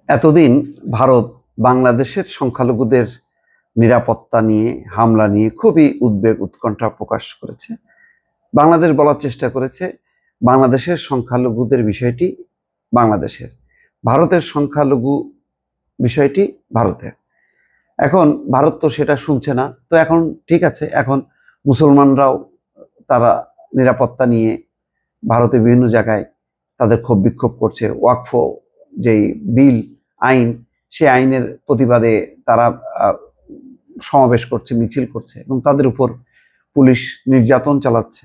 এতদিন ভারত বাংলাদেশের সংখ্যালঘুদের নিরাপত্তা নিয়ে হামলা নিয়ে খুবই উদ্বেগ উৎকণ্ঠা প্রকাশ করেছে। বাংলাদেশ বলার চেষ্টা করেছে বাংলাদেশের সংখ্যালঘুদের বিষয়টি বাংলাদেশের, ভারতের সংখ্যালঘু বিষয়টি ভারতের। এখন ভারত তো সেটা শুনছে না। তো এখন ঠিক আছে, এখন মুসলমানরাও তারা নিরাপত্তা নিয়ে ভারতে বিভিন্ন জায়গায় তাদের ক্ষোভ বিক্ষোভ করছে। ওয়াকফ যেই বিল আইন, সে আইনের প্রতিবাদে তারা সমাবেশ করছে, মিছিল করছে এবং তাদের উপর পুলিশ নির্যাতন চালাচ্ছে।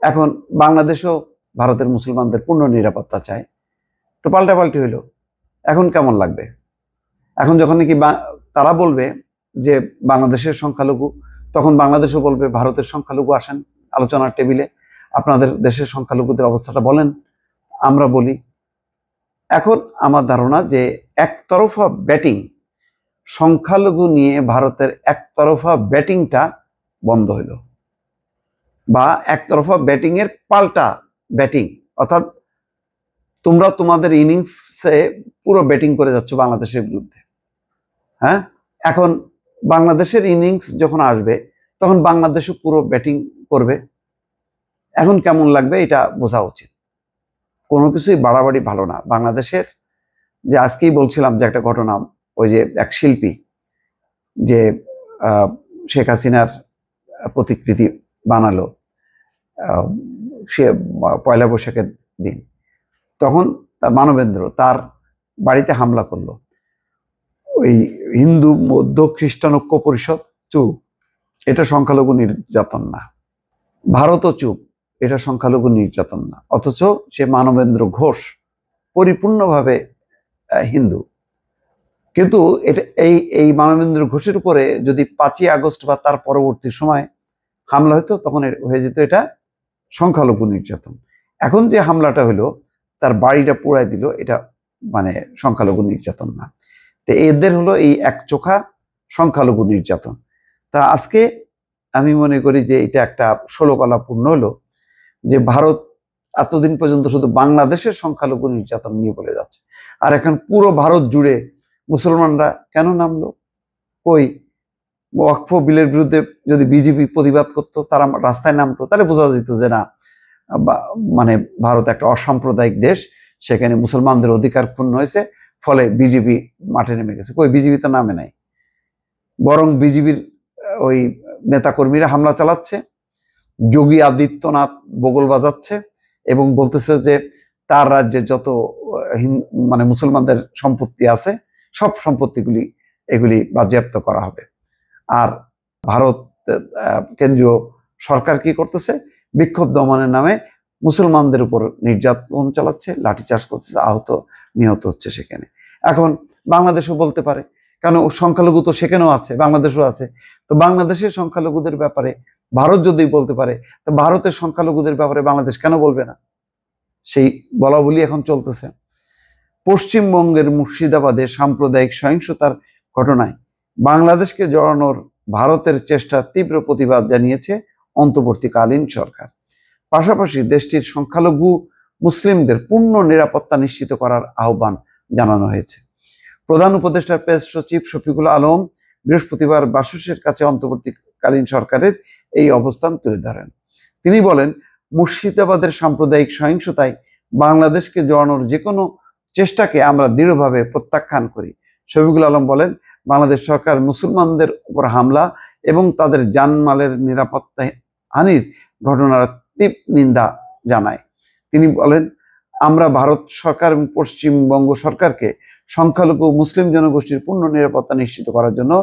এখন বাংলাদেশও ভারতের মুসলমানদের পূর্ণ নিরাপত্তা চায়। তো পাল্টাপাল্টি হইল। এখন কেমন লাগবে? এখন যখন নাকি তারা বলবে যে বাংলাদেশের সংখ্যালঘু, তখন বাংলাদেশও বলবে ভারতের সংখ্যালঘু আসেন আলোচনার টেবিলে, আপনাদের দেশের সংখ্যালঘুদের অবস্থাটা বলেন, আমরা বলি। এখন আমার ধারণা যে একতরফা ব্যাটিং, সংখ্যালঘু নিয়ে ভারতের একতরফা ব্যাটিংটা বন্ধ হইল, বা একতরফা ব্যাটিং এর পাল্টা ব্যাটিং, অর্থাৎ তোমরা তোমাদের ইনিংসে পুরো ব্যাটিং করে যাচ্ছ বাংলাদেশের বিরুদ্ধে। হ্যাঁ, এখন বাংলাদেশের ইনিংস যখন আসবে তখন বাংলাদেশও পুরো ব্যাটিং করবে। এখন কেমন লাগবে এটা বোঝা উচিত। কোনো কিছুই বাড়াবাড়ি ভালো না। বাংলাদেশের যে আজকেই বলছিলাম যে একটা ঘটনা, ওই যে এক শিল্পী যে শেখ হাসিনার প্রতিকৃতি বানালো সে পয়লা বৈশাখের দিন, তখন তার মানবেন্দ্র তার বাড়িতে হামলা করলো। ওই হিন্দু বৌদ্ধ খ্রিস্টান ঐক্য পরিষদ চুপ, এটা সংখ্যালঘু নির্যাতন না। ভারতও চুপ, এটা সংখ্যালঘু নির্যাতন না। অথচ সে মানবেন্দ্র ঘোষ পরিপূর্ণভাবে হিন্দু। কিন্তু এটা এই মানবেন্দ্র ঘোষের উপরে যদি 5ই আগস্ট বা তার পরবর্তী সময় হামলা হতো, তখন হয়ে যেত এটা সংখ্যালঘু নির্যাতন। এখন যে হামলাটা হলো, তার বাড়িটা পোড়ায় দিল, এটা মানে সংখ্যালঘু নির্যাতন না। তো এদের হলো এই একচোখা সংখ্যালঘু নির্যাতন। তা আজকে আমি মনে করি যে এটা একটা ষোলকলাপূর্ণ হলো যে ভারত এতদিন পর্যন্ত শুধু বাংলাদেশের সংখ্যালঘু নির্যাতন নিয়ে বলে যাচ্ছে, আর এখন পুরো ভারত জুড়ে মুসলমানরা কেন নামলো? কই ওয়াকফ বিলের বিরুদ্ধে যদি বিজেপি প্রতিবাদ করতো, তারা রাস্তায় নামতো, তাহলে বোঝা যেত যে না, মানে ভারত একটা অসাম্প্রদায়িক দেশ, সেখানে মুসলমানদের অধিকার ক্ষুণ্ণ হয়েছে, ফলে বিজেপি মাঠে নেমে গেছে। কই বিজেপি তো নামে নাই, বরং বিজেপির ওই নেতাকর্মীরা হামলা চালাচ্ছে, যোগী আদিত্যনাথ বগল বাজাচ্ছে এবং বলতেছে যে তার রাজ্যে যত মানে মুসলমানদের সম্পত্তি আছে সব সম্পত্তিগুলি এগুলি বাজেয়াপ্ত করা হবে। আর ভারত কেন্দ্রীয় সরকার কি করতেছে? বিক্ষোভ দমনের নামে মুসলমানদের উপর নির্যাতন চালাচ্ছে, লাঠিচার্জ করতেছে, আহত নিহত হচ্ছে সেখানে। এখন বাংলাদেশও বলতে পারে, কারণ সংখ্যালঘু তো সেখানেও আছে, বাংলাদেশও আছে। তো বাংলাদেশের সংখ্যালঘুদের ব্যাপারে ভারত যদি বলতে পারে, তো ভারতের সংখ্যালঘুদের ব্যাপারে বাংলাদেশ কেন বলবে না? সেই বলা বলি এখন চলতেছে। পশ্চিমবঙ্গের মুর্শিদাবাদে সাম্প্রদায়িক সহিংসতার ঘটনায় বাংলাদেশকে জড়ানোর ভারতের চেষ্টা তীব্র প্রতিবাদ জানিয়েছে অন্তর্বর্তীকালীন সরকার। পাশাপাশি দেশটির সংখ্যালঘু মুসলিমদের পূর্ণ নিরাপত্তা নিশ্চিত করার আহ্বান জানানো হয়েছে। প্রধান উপদেষ্টা প্রেস সচিব শফিকুল আলম বৃহস্পতিবার বাসসের কাছে অন্তর্বর্তীকালীন সরকারের এই অবস্থান তুলে ধরেন। তিনি বলেন, মুর্শিদাবাদের সাম্প্রদায়িক সহিংসতায় বাংলাদেশকে জড়ানোর যে কোনো চেষ্টাকে আমরা দৃঢ়ভাবে প্রত্যাখ্যান করি। শফিকুল আলম বলেন, বাংলাদেশ সরকার মুসলমানদের উপর হামলা এবং তাদের জানমালের নিরাপত্তা হানির ঘটনার তীব্র নিন্দা জানায়। তিনি বলেন, আমরা ভারত সরকার এবং পশ্চিমবঙ্গ সরকারকে সংখ্যালঘু মুসলিম জনগোষ্ঠীর পূর্ণ নিরাপত্তা নিশ্চিত করার জন্য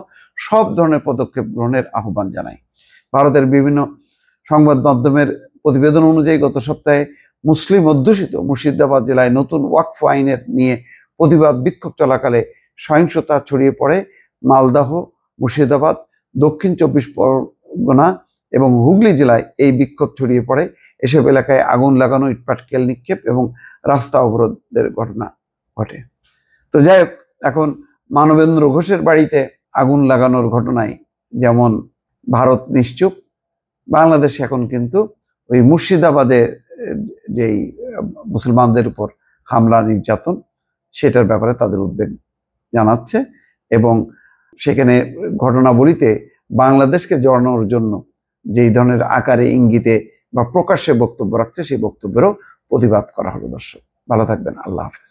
সব ধরনের পদক্ষেপ গ্রহণের আহ্বান জানাই। ভারতের বিভিন্ন সংবাদ মাধ্যমের প্রতিবেদন অনুযায়ী গত সপ্তাহে মুসলিম অধ্যুষিত মুর্শিদাবাদ জেলায় নতুন ওয়াকফ আইনের নিয়ে প্রতিবাদ বিক্ষোভ চলাকালে সহিংসতা ছড়িয়ে পড়ে মালদহ, মুর্শিদাবাদ, দক্ষিণ 24 পরগনা এবং হুগলি জেলায় এই বিক্ষোভ ছড়িয়ে পড়ে। এসব এলাকায় আগুন লাগানো, ইটপাটকেল নিক্ষেপ এবং রাস্তা অবরোধের ঘটনা ঘটে। তো যাই হোক, এখন মানবেন্দ্র ঘোষের বাড়িতে আগুন লাগানোর ঘটনায় যেমন ভারত নিশ্চুপ, বাংলাদেশে এখন কিন্তু ওই মুর্শিদাবাদে যেই মুসলমানদের উপর হামলা নির্যাতন, সেটার ব্যাপারে তাদের উদ্বেগ জানাচ্ছে এবং সেখানে ঘটনাবলিতে বাংলাদেশকে জড়ানোর জন্য যেই ধরনের আকারে ইঙ্গিতে বা প্রকাশ্যে বক্তব্য রাখছে সেই বক্তব্যেরও প্রতিবাদ করা হলো। দর্শক ভালো থাকবেন, আল্লাহ হাফেজ।